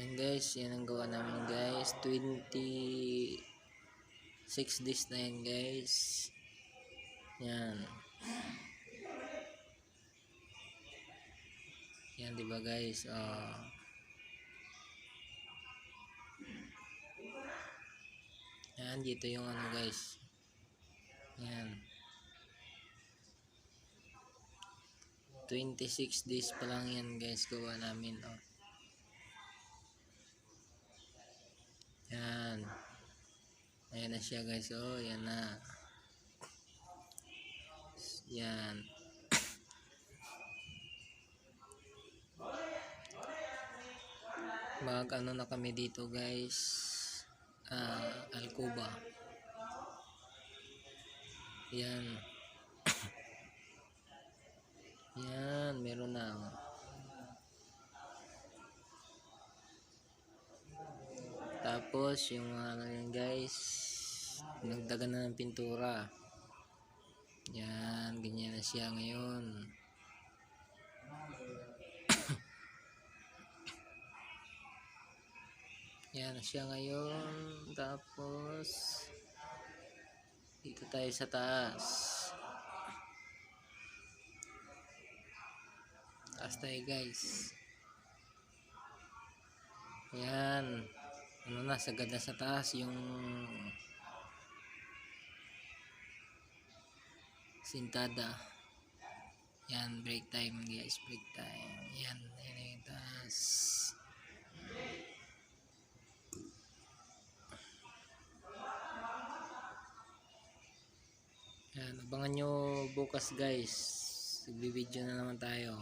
Yan guys, yan ang gawa namin guys. 26 days na yan guys. Yan. Yan diba guys. Yan dito yung ano guys. Yan. 26 days pa lang yan guys gawa namin. Yan. Ayan na siya guys. Yan na. Yan. Mag ano na kami dito guys. Alcoba. Yan. Yan, meron na. Tapos yung ano yan guys, nagdagan na ng pintura. Yan, ganyan na siya ngayon. Yan na siya ngayon. Tapos dito tayo sa taas. Taas tayo guys. Yan. Ano na, sagad na sa taas yung sintada. Yan, break time guys, break time. Yan, yan yung taas. Yan, abangan nyo bukas guys. Nagbibideo na naman tayo.